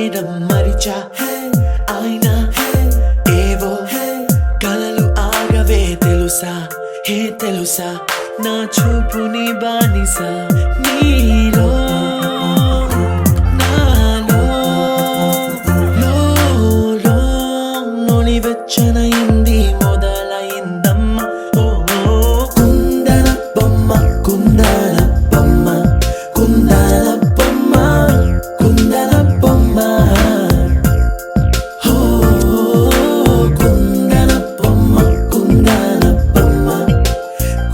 చేయడం మరిచా అయినా ఏవో కలలు ఆగవే తెలుసా తెలుసా నా చూపుని బానిసా నీలో నాలో లో నొలి వెచ్చనైంది మొదలైందమ్మ ఓ కుందన బొమ్మ కుందన బొమ్మ కుందన బొమ్మ కుందన బొమ్మ ఓ కుందన బొమ్మ కుందన బొమ్మ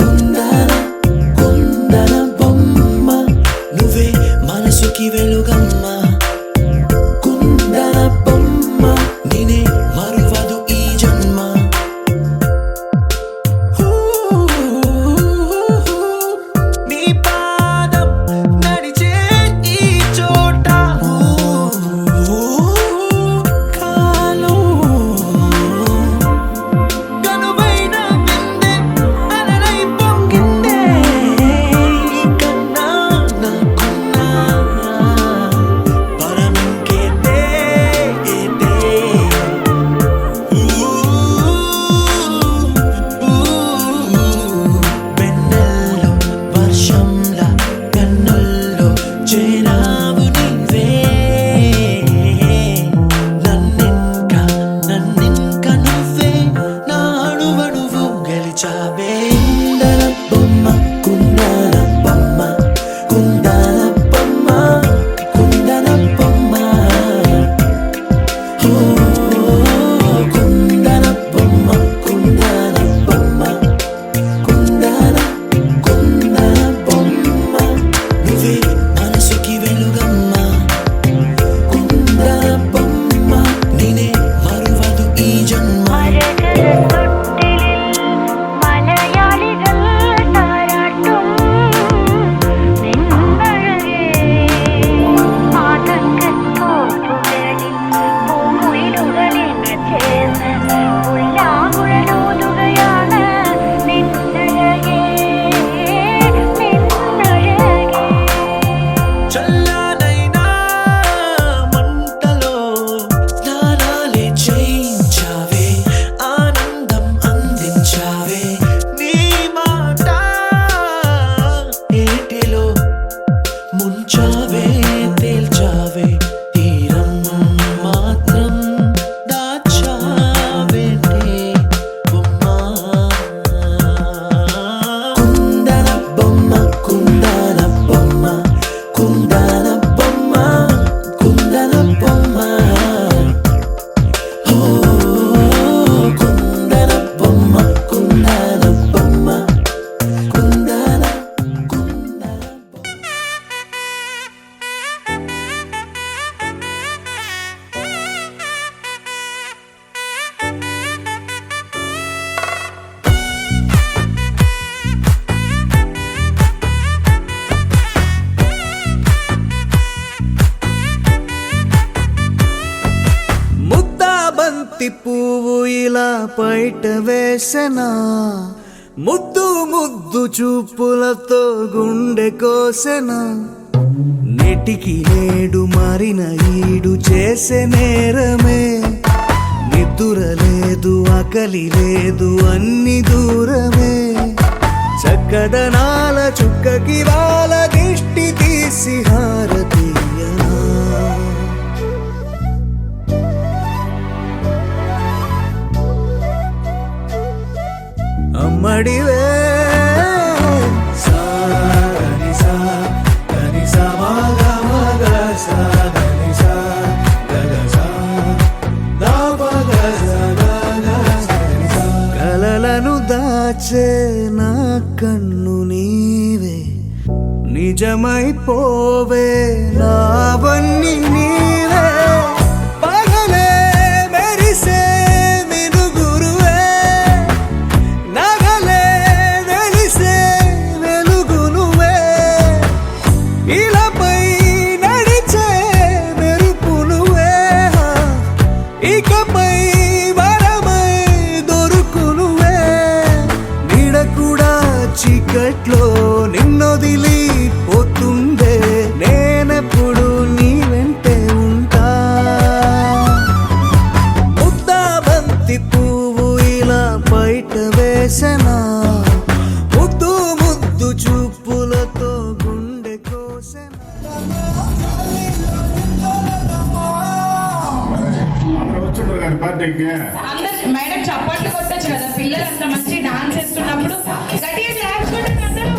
కుందన కుందన బొమ్మ నువ్వే మనసుకి వెలుగమ్మ కుందన బొమ్మ నేనే మరువదు ఈ జన్మ నీ పాదం నడిచే ఈ చోట కాలం కనువైన విందే అలరై పొంగిందే కన్నా నాకున్నా పరమింకేదే వెన్నెల్లో వర్షంలా కన్నుల్లో చేరావు నీవే నన్నింక నువ్వే నా అణువణువు గెలిచావే కుందన బొమ్మ కుందన బొమ్మ కుందన బొమ్మ కుందన బొమ్మ ఓ కుందన బొమ్మ కుందన బొమ్మ కుందన కుందన బొమ్మ నువ్వే మనసుకి వెలుగమ్మ కుందన బొమ్మ నేనే മറുവതു ഈ ജന്മ മലയാളികൾ താരാട്ടും നിന്നഴകേ ആതങ്കത്തോപ്പുകളിൽ പൂമുയിലുകളിൽ ചേർന്ന് ഉല്ലാകുഴലൂതുകയാണ് നിന്നഴകേ നിന്നഴകേ చల్లనైనా మంటలో స్నానాలే చేయించావే ఆనందం అందించావే నీ మాట ఏటిలో ముంచావే తేల్చావే తీరం మాత్రం దాచావేంటే బొమ్మ కుందన బొమ్మ కుందన బొమ్మ కుందన బొమ్మ కుందన బొమ్మ ఓ కుందన బొమ్మ కుందన బొమ్మ కుందన కుందన ముద్దా బంతి పువ్వు ఇలా బయట వేసెనా ముద్దు ముద్దు చూపులతో గుండె కోసెనా నెటికి నేడు మారిన ఈడు చేసే నేరమే నిద్ర లేదు ఆకలి లేదు అన్ని దూరమే చక్కదనాల చుక్కకి వాళ్ళ దిష్టి తీసి హారతీయనా అమ్మడివే కలలను దాచే నా కన్ను నీవే నిజమైపోవే నావన్నీ నీవే పగలే మెరిసే మినుగురువే నగలే వెలిసే వెలుగు నువ్వే ఇలాపై నడిచే మెరుపు నువ్వే ఇకపై వరమై దొరుకు నువ్వే నీడ కూడా చీకట్లో నిన్నొదిలి పోతుందే నేనెప్పుడు నీ వెంట కదా బర్త్డేకి. అందరు మేడం చప్పట్లు కొట్టచ్చు కదా, పిల్లలు అంత మంచి డాన్స్ చేస్తున్నప్పుడు గట్టిగా క్లాప్స్ కొట్టండి అందరూ.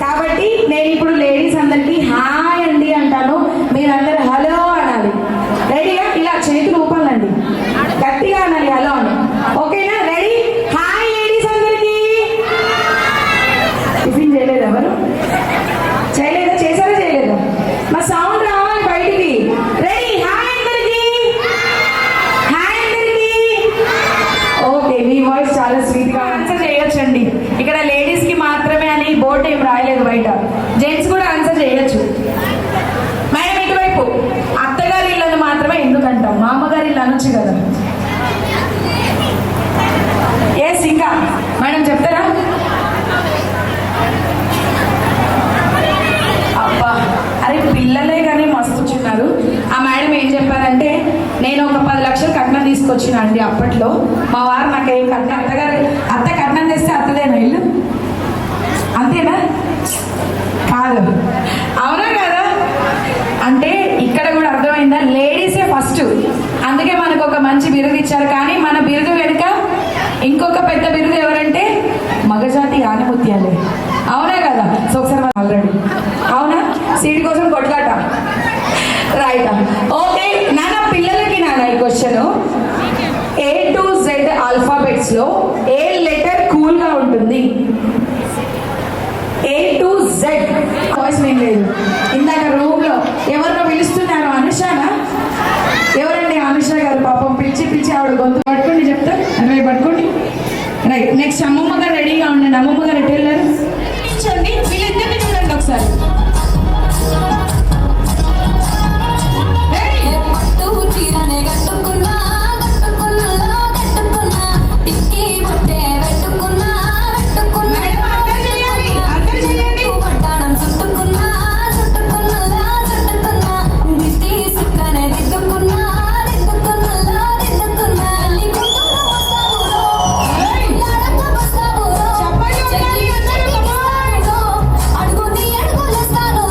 కాబట్టి నేను ఇప్పుడు లేడీస్ అందరికి హాయ్ అండి అంటాను, మీరందరూ హలో అనాలి. రెడీగా ఇలా చేతులు ఊపాలండి, గట్టిగా అనాలి హలో అని. ఓకేనా? రెడీ? హాయ్ లేడీస్ అందరికి. టిఫిన్ చేయలేదు ఎవరు? చేయలేదా? చేశారా చేయలేదా? మా సౌండ్ రావాలి బయటికి. రెడీ? హాయ్ అందరికి. హాయ్ అందరికి. ఓకే, మీ వాయిస్ చాలా స్వీట్ గా ఆన్సర్ చేయొచ్చండి. ఇక్కడ లేడీస్ కి మాత్రమే అని బోర్డు ఏం రాయలేదు, బయట జెంట్స్ కూడా ఆన్సర్ చేయొచ్చు. మేడం ఇటువైపు అత్తగారి ఇళ్ళను మాత్రమే ఎందుకంటాం? మా అమ్మగారి ఇల్లు అనొచ్చు కదా. ఎస్, ఇంకా మేడం చెప్తారా? అబ్బా, అరే పిల్లలే కానీ మస్తు కూర్చున్నారు. ఆ మేడం ఏం చెప్పారంటే, నేను ఒక 10 లక్షలు కట్నం తీసుకొచ్చిన అండి అప్పట్లో. మా వారు నాకు ఏం కట్నం, అత్త కట్నం తెస్తే అత్తదేనా ఇల్లు? అంతేనా? కాదు, అవునా కదా? అంటే ఇక్కడ కూడా అర్థమైందా? లేడీసే ఫస్ట్, అందుకే మనకు ఒక మంచి బిరుదు ఇచ్చారు. కానీ మన బిరుదు వెనుక ఇంకొక పెద్ద బిరుదు ఎవరంటే మగజాతి ఆనిముత్యాలే. అవునా కదా? సో ఒకసారి ఆల్రెడీ అవునా, సీట్ కోసం కొట్లాట, రైట్? ఓకే నాన్న, పిల్లలకి నాన్న ఈ question. A to Z alphabets లో ఏ లెటర్ కూల్ గా ఉంటుంది? A to Z. వాయిస్ ఏం లేదు. ఇందాక రూమ్ లో ఎవరినో పిలుస్తున్నారు, అనుషానా? ఎవరండి అనుష గారు? పాపం పిచ్చి పిచ్చి ఆవిడ గొంతు పట్టుకోండి, చెప్తా అరవై పట్టుకోండి. రైట్, నెక్స్ట్ అమ్మమ్మ గారు రెడీగా ఉండండి. అమ్మమ్మ గారు ఎటు వెళ్ళారు? చూడండి, వీళ్ళిద్దరిని చూడండి ఒకసారి. అడుగు నీ అడుగులేస్తాను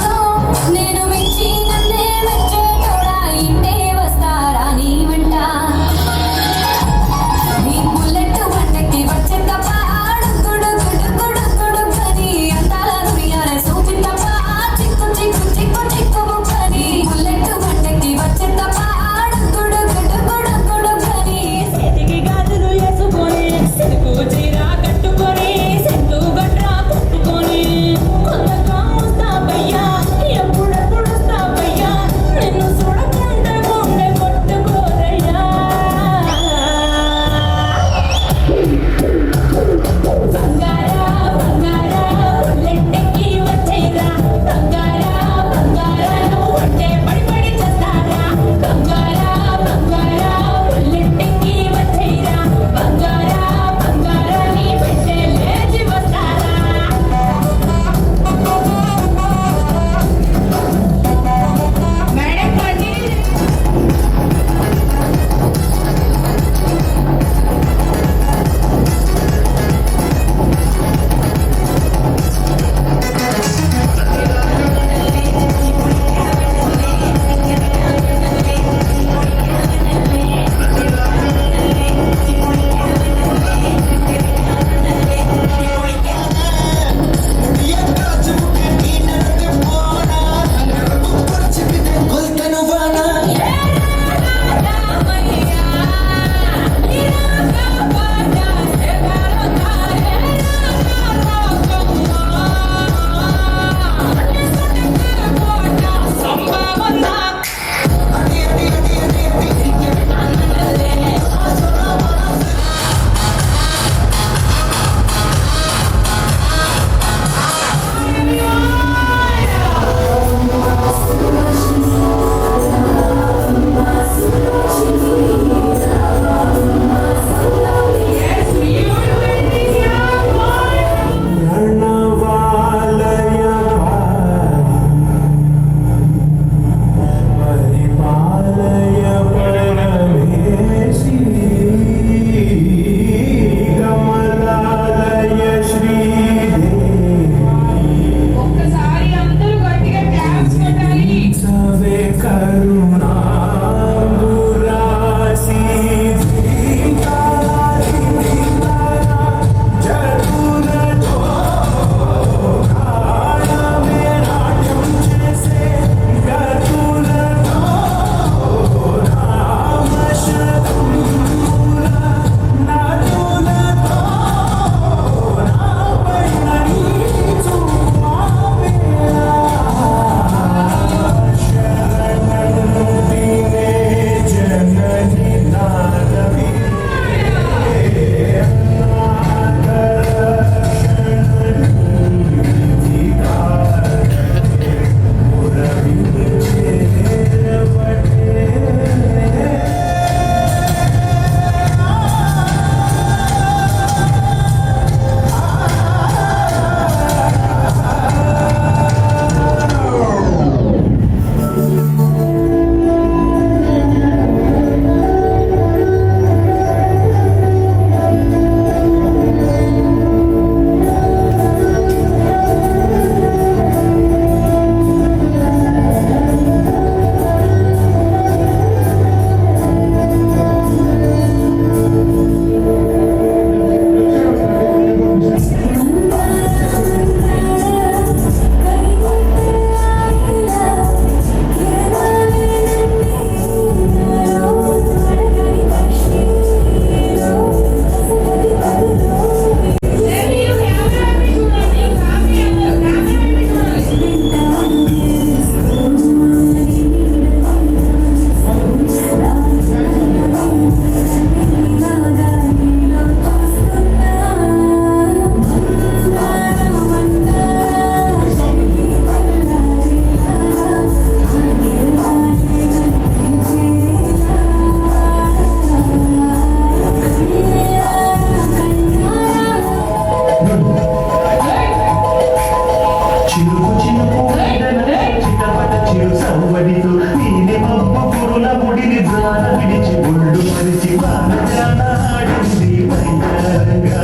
విడిచి ఒళ్ళు మరిచి వానజాన ఆడింది వయ్యారంగా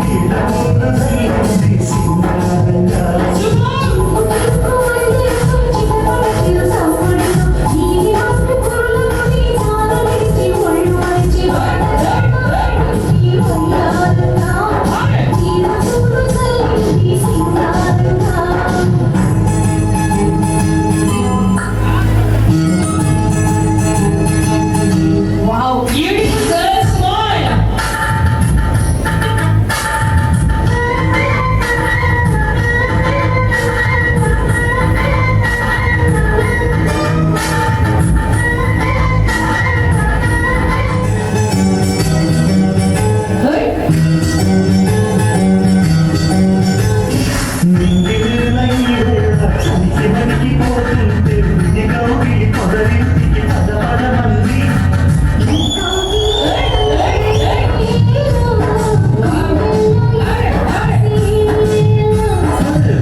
నీడమూల నల్లింది సింగారంగా Wow, beautiful girls, come on. Hey. నింగివేళ ఈ వేళ చలికి వణికిపోతుంటే నిగౌగిలి పొదరింటికి పదపదమంది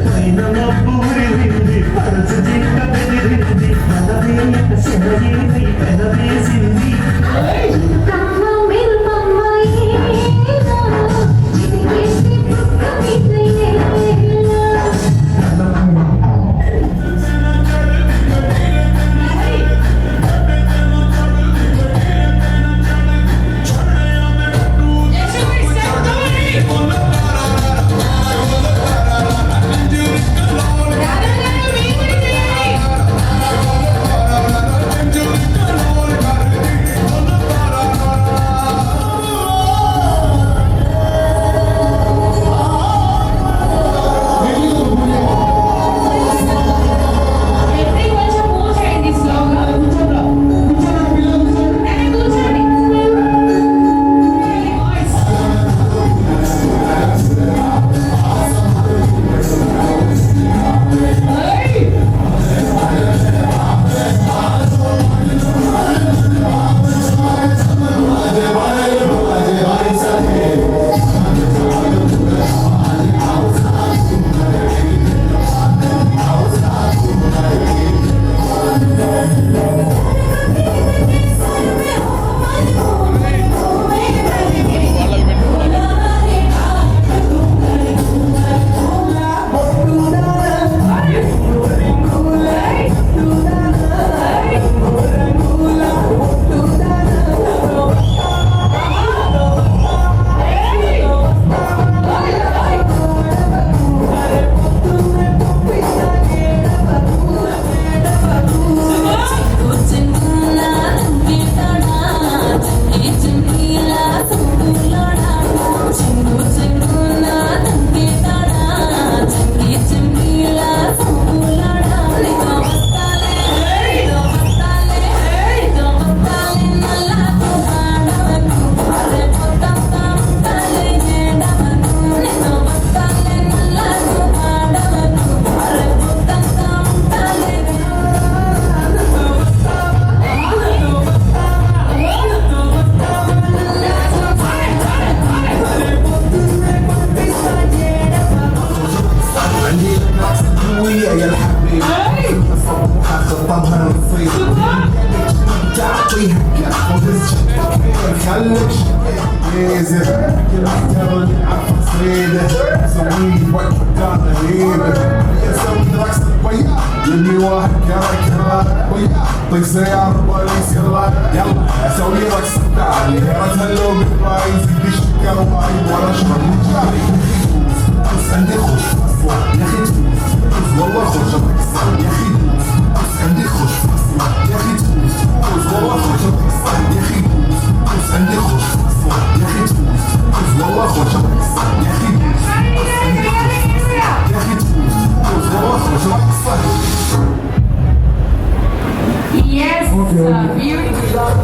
పైన మబ్బు ఉరివింది పరచు జింక బెదిరింది పదవేయక శనగేసి పెదవేసింది Say I'm police, yalla, سوي لك صداع هلو بالبايز بديش كانوا معي ولا شرب نجاري بس عندي خوش يا اخي تفوز والله خوش يا اخي بس عندي خوش يا اخي تفوز والله خوش يا اخي بس عندي خوش يا اخي تفوز والله خوش يا اخي بس عندي خوش يا اخي تفوز والله خوش Yes, beautiful.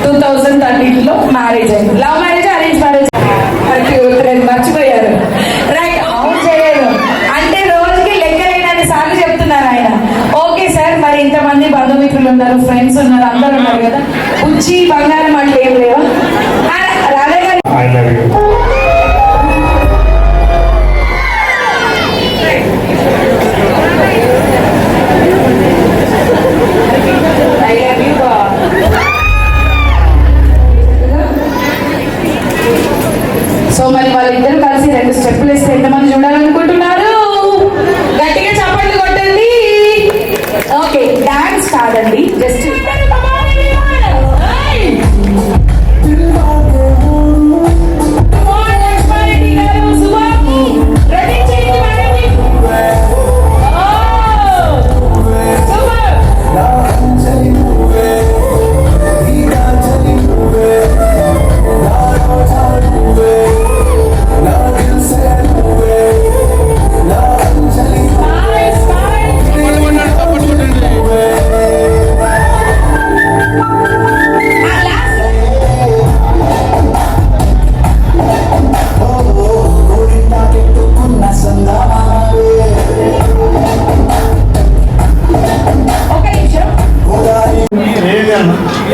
2013లో marriage అయింది. లవ్ మ్యారేజ్, అరేంజ్ మ్యారేజ్ మర్చిపోయారు. రైట్, అవును చేయలేదు అంటే రోజుకి లెక్కలేనన్ని సార్లు చెప్తున్నారు ఆయన. ఓకే సార్, మరి ఇంతమంది బంధుమిత్రులు ఉన్నారు, ఫ్రెండ్స్ ఉన్నారు, అందరు ఉన్నారు కదా, ఉచ్చి బంగారం అట్లా ఏం లేవా? రాధా గారు సో మరి వాళ్ళిద్దరు కలిసి 2 స్టెప్పులు వేస్తే ఎంతమంది చూడాలనుకుంటున్నారు? గట్టిగా చప్పట్లు కొట్టండి. ఓకే, డాన్స్ కాదండి, జస్ట్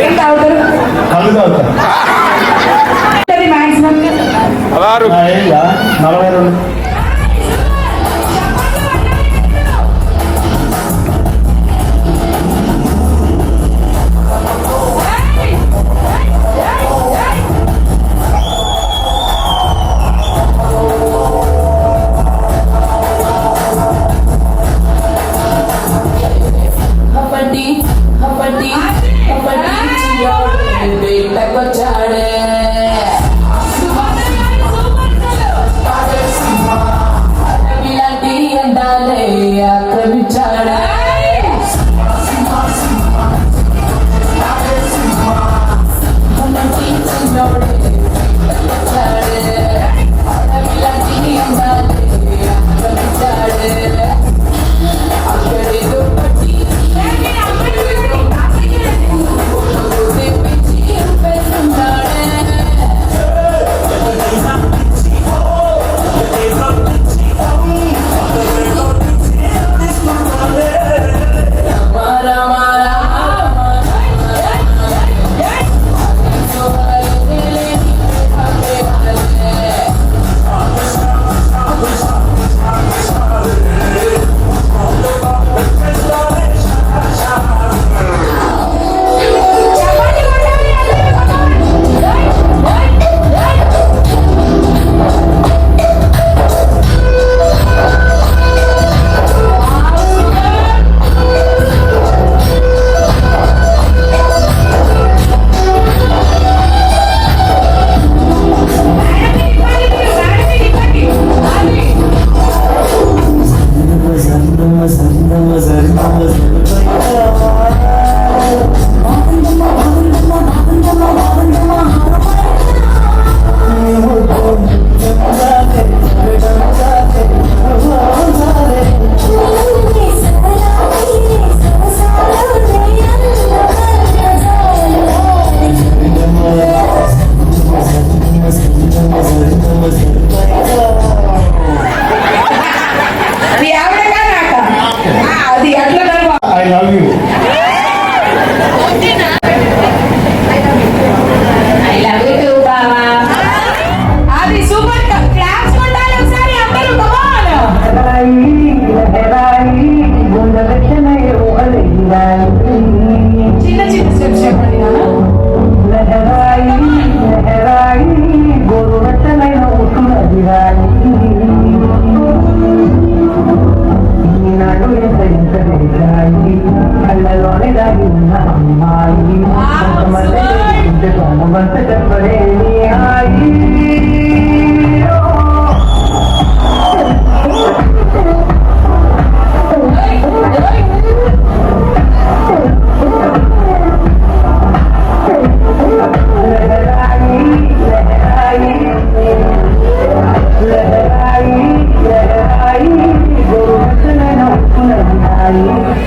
ఏం తాగుతారు? కళ్ళు తాగుతారు. Maximum 42. I love you. I love you too, బావా. అది సూపర్ క్లాప్స్ కొట్టాలి ఒకసారి అందరూ చిన్న చిన్న స్టెప్స్ చెప్పండి కళ్ళలోనే దాగి ఉన్న అమ్మాయి చెప్పలేని హాయి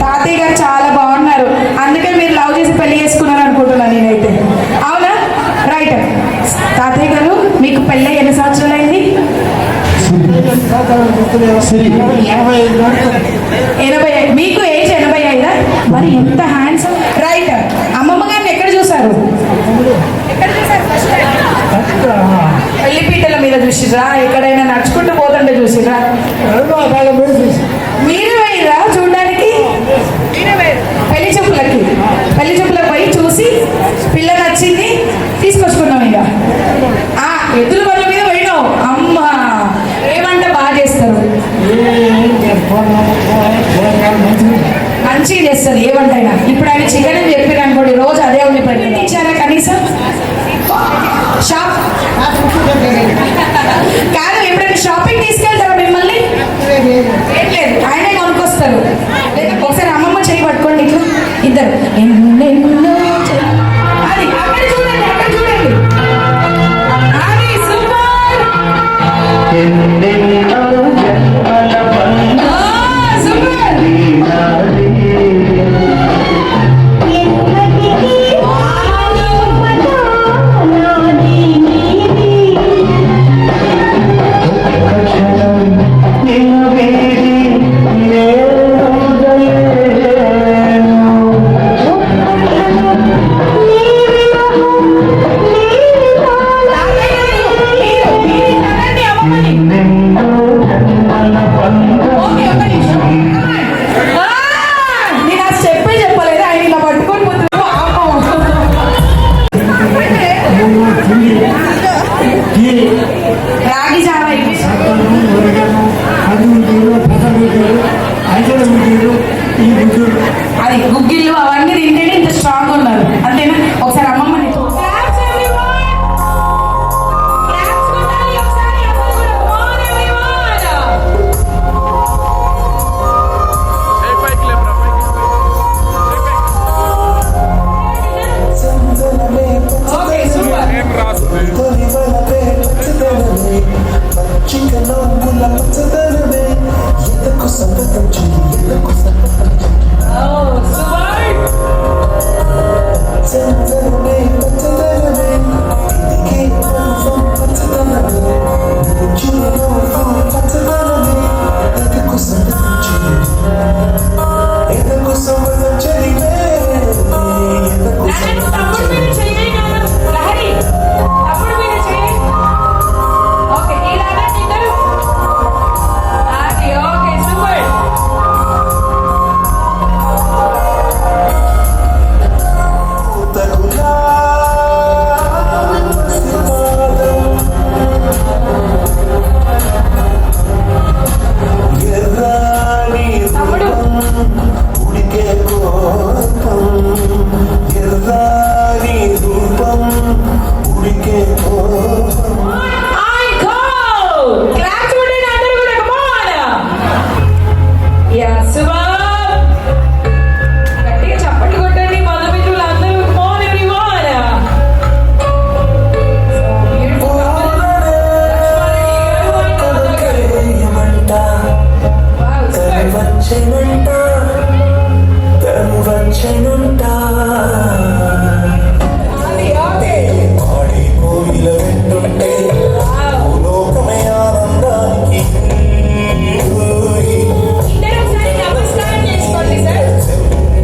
తాతయ్య గారు చాలా బాగున్నారు, అందుకే మీరు లవ్ చేసి పెళ్లి చేసుకున్నారు అనుకుంటున్నాను నేనైతే. అవునా? రైట్. తాతయ్య గారు మీకు పెళ్ళి ఎన్ని సంవత్సరాలు అయింది? 80. మీకు ఏజ్ 85? మరి ఎంత హ్యాండ్సమ్. రైట్. అమ్మమ్మ గారిని ఎక్కడ చూసారు? పెళ్లిపీటల మీద చూసిరా? ఎక్కడైనా నడుచుకుంటూ పోతుంటే చూసిరా? మీరు పోయిరా చూడడానికి? పెళ్లి చూపులకు పోయి చూసి పిల్ల నచ్చింది తీసుకొచ్చుకున్నాం. ఇక ఎదురు వాళ్ళ మీద పోయినావు. అమ్మ ఏమంటే బాగా చేస్తారు, మంచిగా చేస్తారు ఏ వంట అయినా. ఇప్పుడు ఆయన చికెన్ అని చెప్పారు అనుకోండి, రోజు అదే ఉంది. ఇచ్చారా కనీసం? షాప్ కాదు, ఎప్పుడైనా షాపింగ్ తీసుకెళ్తారా మిమ్మల్ని? ఏం లేదు, ఆయనే కొనుక్కొస్తారు. ఒకసారి అమ్మమ్మ చేయి పట్టుకోండి ఇట్లా ఇద్దరు. అది అక్కడ చూడండి, అక్కడ చూడండి. అది సూపర్. సూపర్. అది గుగ్గిళ్ళు అవన్నీ తింటేనే ఇంత స్ట్రాంగ్ ఉన్నారు అంతేనా ఒకసారి అమ్మమ్మని Claps everyone. Claps కొట్టాలి ఒకసారి అందరూ కూడా. Come on everyone. Okay, super. Oh, super. తప్పుడు మీద చెయ్యి లహరి తప్పుడు మీద చెయ్యి ఓకే ఇలాగా ఇద్దరు అది ఓకే సూపర్ తమ్ముడు I go క్లాప్స్ కొట్టండి అందరూ కూడా come on యా సూపర్ గట్టిగా చప్పట్లు కొట్టండి బంధుమిత్రులు అందరూ come on everyone నమస్కారం చేసుకోండి సార్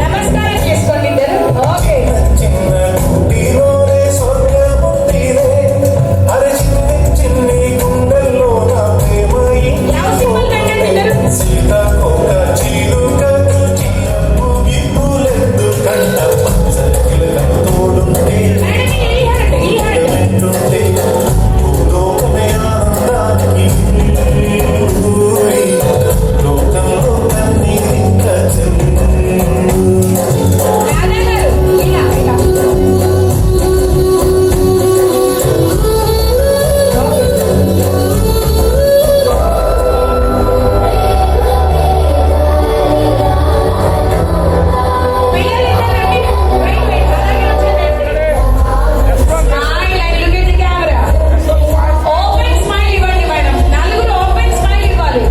నమస్కారం చేసుకోండి ఇద్దరు ఓకే ಯಾವ సింబల్ పెట్టండి ఇద్దరు మేడం ఈ హ్యాండ్ రాధా గారు ఇలా పిల్లలు ఇద్దరండి వెయిట్ అలాగే వచ్చేయండి smile and look at the camera open smile ఇవ్వండి మేడం నలుగురు ఓపెన్ స్మైల్ ఇవ్వాలి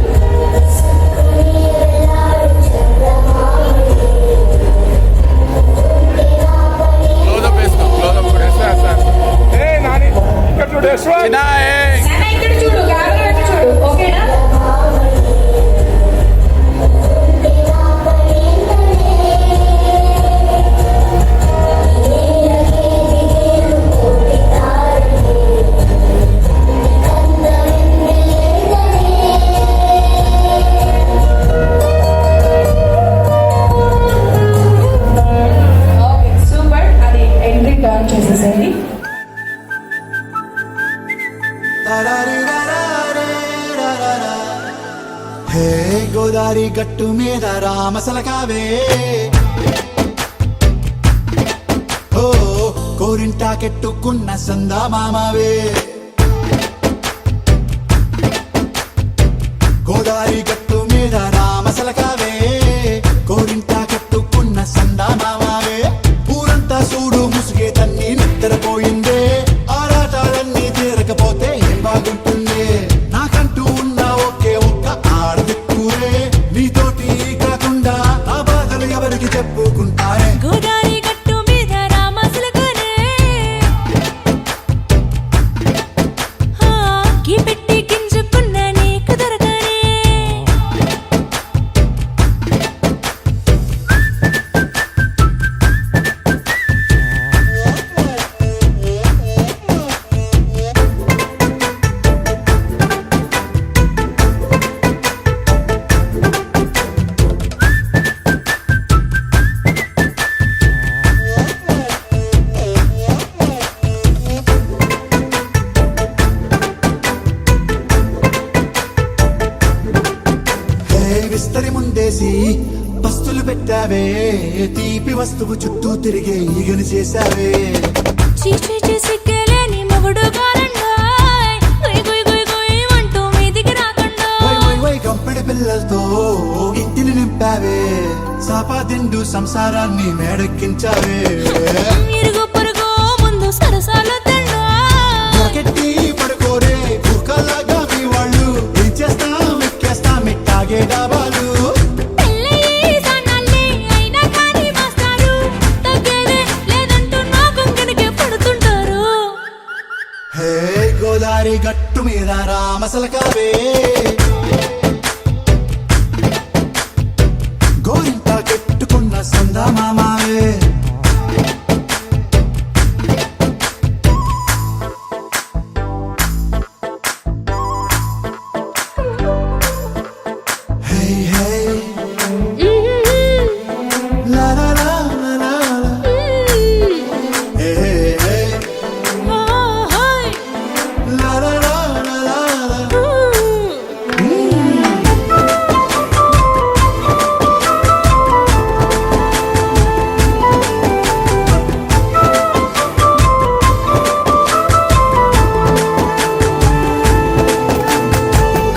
నాన్న ఇక్కడ చూడు కెమెరా వైపు చూడు ఓకేనా ఓకే సూపర్ అది ఎంట్రీ టర్న్ చేసేసేయండి హే గోదారి గట్టు మీద రామసలకావే ఓ కోరింటాకెట్టుకున్న సందా మామవే గోదారి గట్టు మీద రామసలకావే కోరింటాకెట్టుకున్న సందా మామవే ఊరంతా చూడు ముసుగే తన్ని నిద్రపోయిందే ఆరాటాలన్నీ తీరకపోతే ఏం బాగుంటుంది నాకంటూ ఉన్న ఒకే ఒక్క ఆడదిక్కురే నీతోటి కాకుండా ఆ బాధలు ఎవరికి చెప్పుకుంటారే గోదారి గట్టు మీద రామసులకనే కీ పెట్టి గింజుకున్న నీకు దొరకనే తీపి వస్తువు చుట్టూ తిరిగే ఈగని చేశావే చీచీ సిగ్గలేని మొగుడు గారండాయ్ గుయ్ గుయ్ గుయ్ గుయ్ అంటూ మీదికి రాకుండా వై వై వై గంపెడి పిల్లలతో ఇంటిని నింపావే సాపాదిండు సంసారాన్ని మేడెక్కించావే ఇరుగు పొరుగు ముందు సరసాలు తండా రాకెట్టి పడుకోరే కుక్కలాగా మీ వాళ్ళు ఏం చేస్తాం ఎక్కేస్తాం ఎట్టాగే డాబాలు పెళ్ళయి సన్నాళ్ళే అయినా కానీ మాస్తారు తగ్గేదే లేదంటూ నా కొంగనికే పడుతుంటారు హే గోదారి గట్టు మీద రామసలకావే గోరింట కెట్టుకున్న సందమామావే హే హే లా లా లా లా లా లా. హే హే ఓహోయ్ లా లా లా లా లా లా.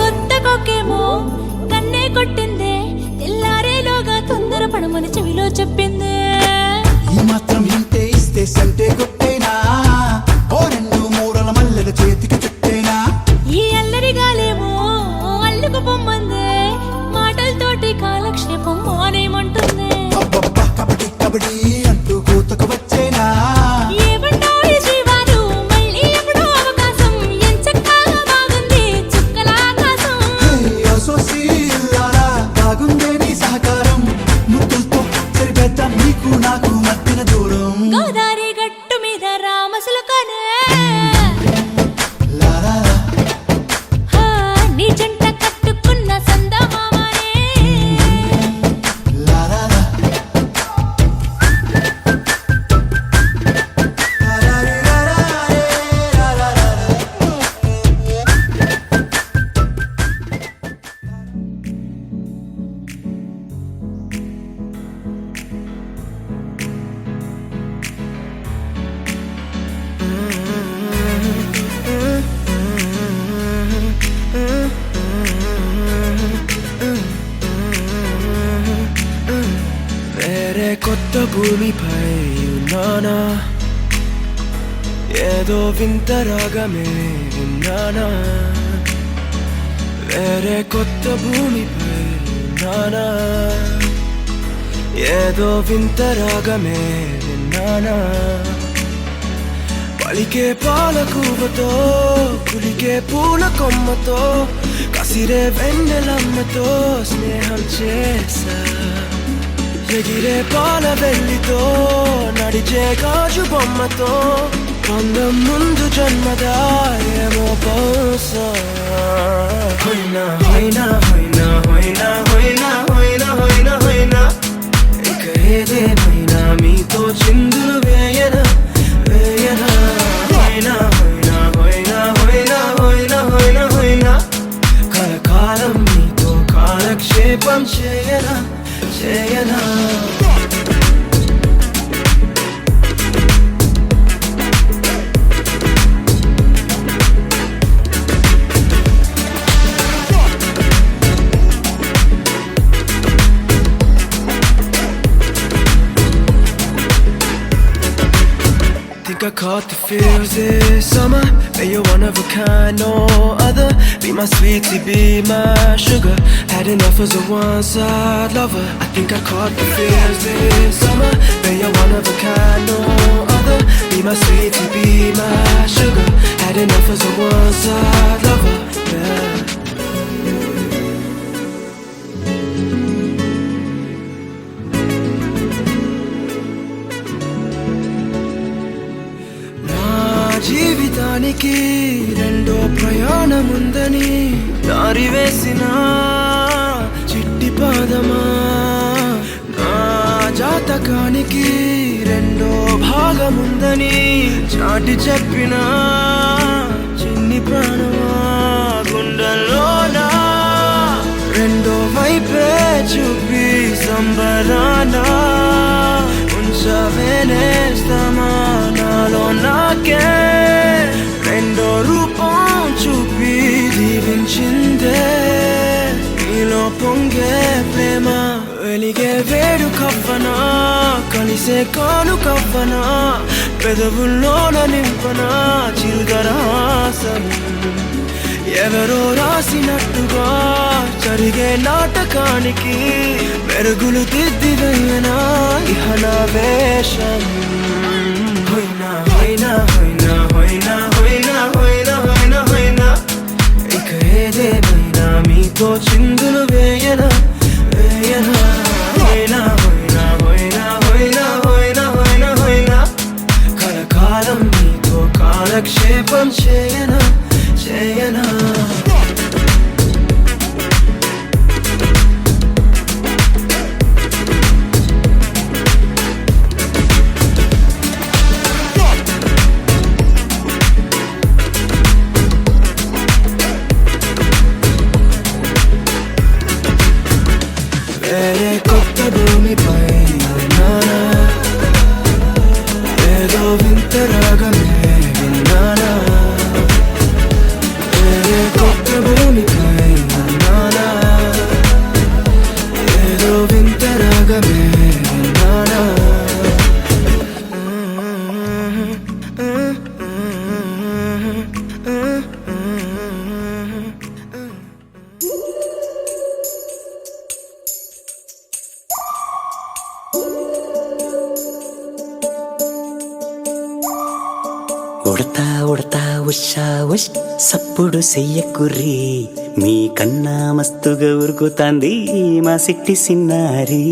కొత్త కొక్కేమో కన్నే కొట్టిందే తెల్లారేలోగా తొందర పడమని చెవిలో చెప్పిందే ఈ మాత్రం ఇంటే ఇస్తే సంటే కొట్టేనా ఓ రెండు మూరల మల్లెల చేతికి చుట్టేనా ఈ అల్లరి గాలేమో అల్లుకు పొమ్మందే మాటలతోటి కాలక్షేపం మానేమంటుంది అబ్బబ్బా కబడ్డీ కబడ్డీ అంటూ కూతకు వచ్చేనా ఏమంటావు శ్రీవారు మళ్ళీ ఎప్పుడో అవకాశం ఎంచక్కా బాగుంది చుక్కల ఆకాశం హే అసోసి ఇల్లారా బాగుందే నీ సహకారం ముద్దులతో సరిపెద్దాం నీకు నాకు మధ్యన దూరం గోదారి గట్టు మీద రామసులకనే లా లా లా. హా, నీ జంట కట్టుకున్న సందమామనే లా లా లా. లా లా రే లా లా రే లా లా లా లా. వేరే కొత్త భూమిపై ఉన్నానా ఏదో వింత రాగమే విన్నానా వేరే కొత్త భూమిపై ఉన్నానా ఏదో వింత రాగమే విన్నానా పలికే పాలకూవతో కులికే పూల కొమ్మతో కసిరే వెన్నెలమ్మతో స్నేహం చేసా ఎగిరే పాల వెల్లితో నడిచే గాజు బొమ్మతో అందం ముందు జన్మదా ఏమో బహుశా హోయినా హోయినా హోయినా హోయినా హోయినా హోయినా హోయినా హోయినా ఇక ఏదేమైనా మీతో చిందులు వేయనా వేయనా హోయినా హోయినా హోయినా హోయినా హోయినా హోయినా హోయినా కలకాలం మీతో కాలక్షేపం చేయనా చేయనా Think I caught the feels this summer. But you're one of a kind, no other. Be my sweetie, be my sugar. Had enough as a one-side lover. I think I caught the feels this summer. But you're one of a kind, no other. Be my sweetie, be my sugar. Had enough as a one-side lover. Yeah. జీవితానికి రెండో ప్రయాణముందని దారివేసిన చిట్టి పాదమా నా జాతకానికి రెండో భాగముందని చాటి చెప్పిన చిన్ని ప్రాణమా గుండెల్లోనా రెండో వైపే చూపి సంబరానా ఉంచవే నేస్తమా నాలో నాకే రెండో రూపం చూపి దీవించిందే నీలో పొంగే ప్రేమ వెలిగే వేడు కవ్వనా కలిసే కాను కవ్వనా పెదవుల్లోన నింపనా చిరుదరాసం ఎవరో రాసినట్టుగా జరిగే నాటకానికి మెరుగులు దిద్దివైనా ఇహ నా వేషం హోయినా హోయినా హోయినా హోయినా హోయినా హోయినా హోయినా హోయినా ఇక ఏదేమైనా మీతో చిందులు వేయనా వేయనా హోయినా హోయినా హోయినా హోయినా హోయినా హోయినా హోయినా కలకాలం మీతో కాలక్షేపం చేయనా చేయనా వేరే కొత్త భూమిపై విన్నానా ఏదో వింత రాగమే విన్నానా వేరే కొత్త భూమిపై విన్నానా ఏదో వింత రాగమే విన్నానా ఉడతా ఉడతా ఉషా ఉష్ సప్పుడు చెయ్యకుర్రి మీ కన్నా మస్తుగా ఉరుకుతాంది మా సిట్టి సిన్నారి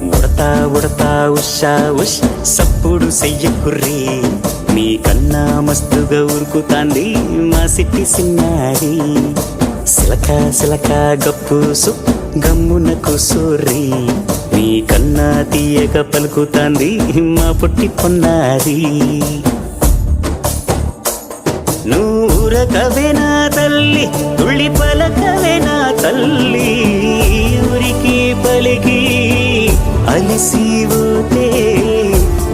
ఉడతా ఉడతా ఉషా ఉష్ సప్పుడు చెయ్యకుర్రి మీ కన్నా మస్తుగా ఉరుకుతాంది మా సిట్టి సిన్నారి సిలక సిలక గప్పుసు గమ్మున కూసోర్రి మీ కన్నా తీయక పలుకుతాంది మా పుట్టి పొన్నారి నూరకవే నా తల్లి తుళ్ళి పలకవే నా తల్లి ఊరికి పలికి అలిసిపోతే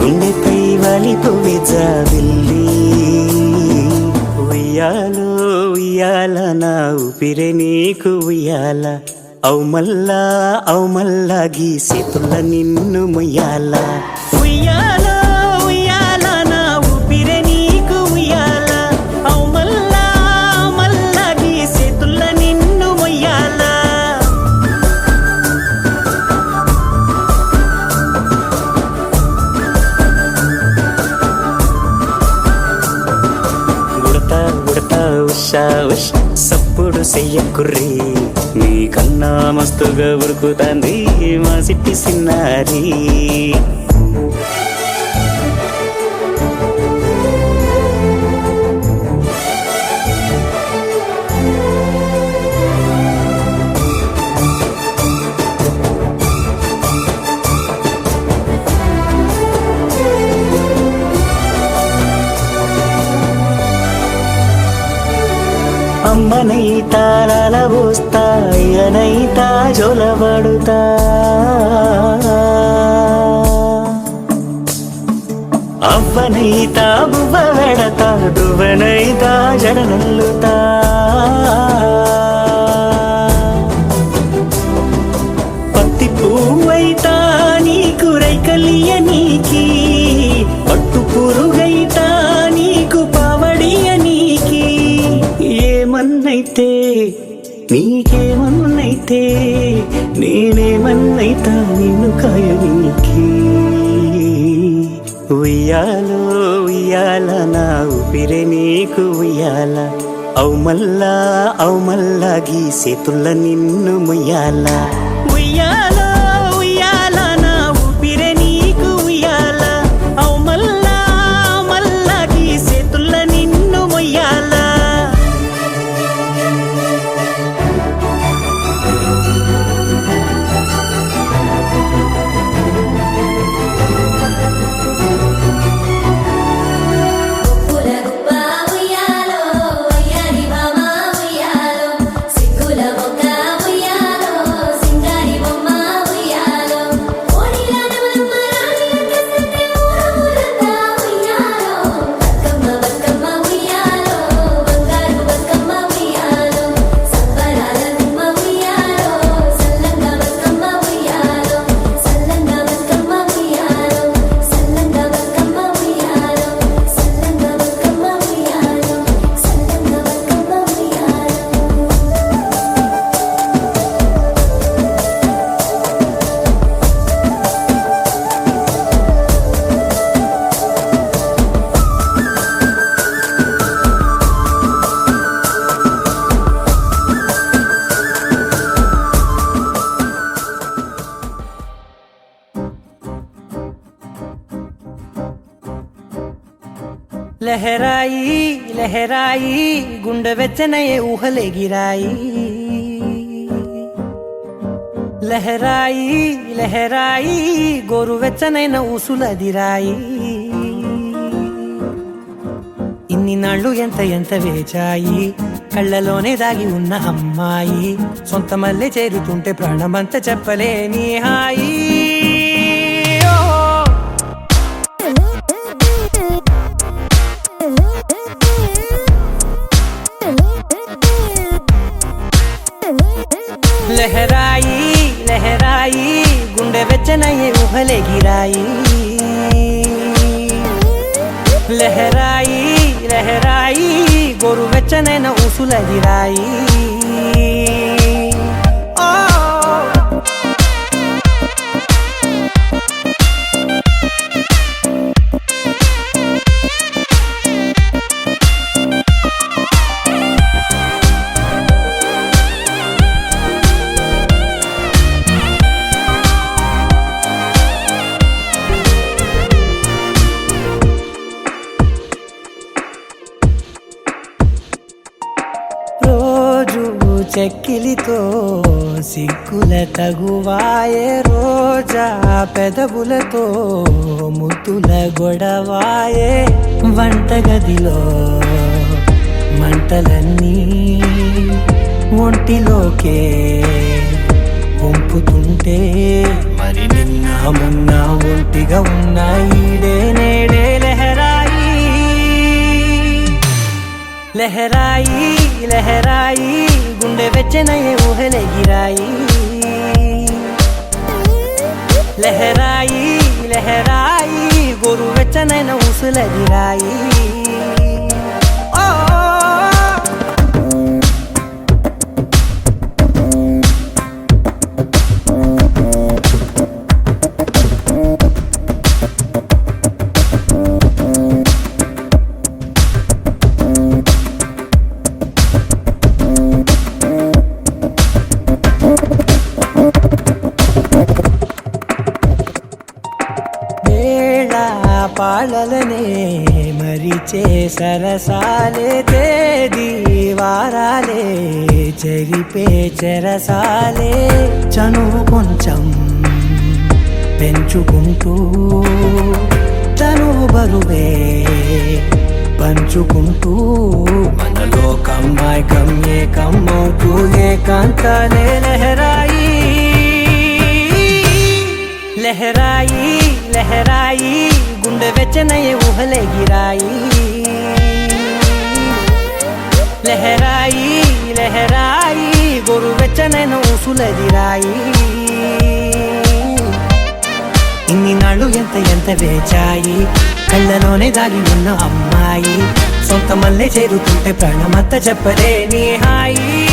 గుండెపై వాలిపోవే జాబిల్లి ఉయ్యాలో ఉయ్యాల నా ఊపిరే నీకు ఉయ్యాల అవు మల్లా గీసేతుల నిన్ను ముయ్యాల ఉయ్యాల ఉయ్యాల నా ఊపిరే నీకు ఉయ్యాల అవు మల్లా గీసేతుల నిన్ను ముయ్యాల ఉషా ఉష్ సప్పుడు చెయ్యకుర్రి మీ కన్నా మస్తుగా ఉరుకుతాంది మా సిట్టి సిన్నారి అమ్మనైతా లలబోస్తా అయ్యనైతా జొలబడుతా అవ్వనైతా బువ్వ వెడతా దువ్వనైతా జడనల్లుతా పత్తి పువ్వైతా నీకు రైకలియ నీకి పట్టు పురుగైతా నీకు పావడియ నీకి ఏమన్నైతే నీకేమన్నైతే నేనేమన్నైతా నిన్ను కాయనికి ఉయ్యాలో ఉయ్యాల నా ఊపిరే నీకు ఉయ్యాల అవు మల్లా గీసేతుల నిన్ను ముయ్యాల ఉయ్యాలో ఉయ్యాల నా ఊపిరే నీకు ఉయ్యాల అవు మల్లా గీసేతుల నిన్ను ముయ్యాల లహరాయి లహరాయి గుండె వెచ్చనయే ఊహలెగిరాయి లహరాయి లహరాయి గోరు వెచ్చనైన ఊసులదిరాయి ఇన్ని నాళ్ళు ఎంత ఎంత వేచాయి కళ్ళలోనే దాగి ఉన్న అమ్మాయి సొంత మల్లె చేరుతుంటే ప్రాణమంతా చెప్పలేని హాయి లహరాయి లహరాయి గుండె వెచ్చనయ్యే ఊహలెగిరాయి లహరాయి లహరాయి గోరు వెచ్చనైన ఊసులదిరాయి చెక్కిలితో సిగ్గుల తగువాయే రోజా పెదవులతో ముద్దుల గొడవాయే వంటగదిలో మంటలన్నీ ఒంటిలోకే వంపుతుంటే మరి నిన్న మొన్న ఒంటిగా ఉన్న ఈడే నేడే లహరాయి లహరాయి లహరాయి గుండె వెచ్చనయ్యే ఊహలెగిరాయి లహరాయి లహరాయి గోరు వెచ్చనైన ఊసులదిరాయి పాలలనే మరిచే సరసాలే తేదీ వారాలే చెరిపే చెరసాలే చనువు కొంచెం పెంచుకుంటూ తనువు బరువే పంచుకుంటూ మనలో కమ్మాయికం ఏకమవుతూ ఏకాంతాలే లహరాయి లహరాయి లహరాయి గుండె వెచ్చనయ్యే ఊహలెగిరాయి లహరాయి లహరాయి గోరు వెచ్చనైన ఊసులదిరాయి ఇన్ని నాళ్ళు ఎంత ఎంత వేచాయి కళ్ళలోనే దాగి ఉన్న అమ్మాయి సొంత మల్లె చేరుతుంటే ప్రాణమంతా చెప్పలేని హాయి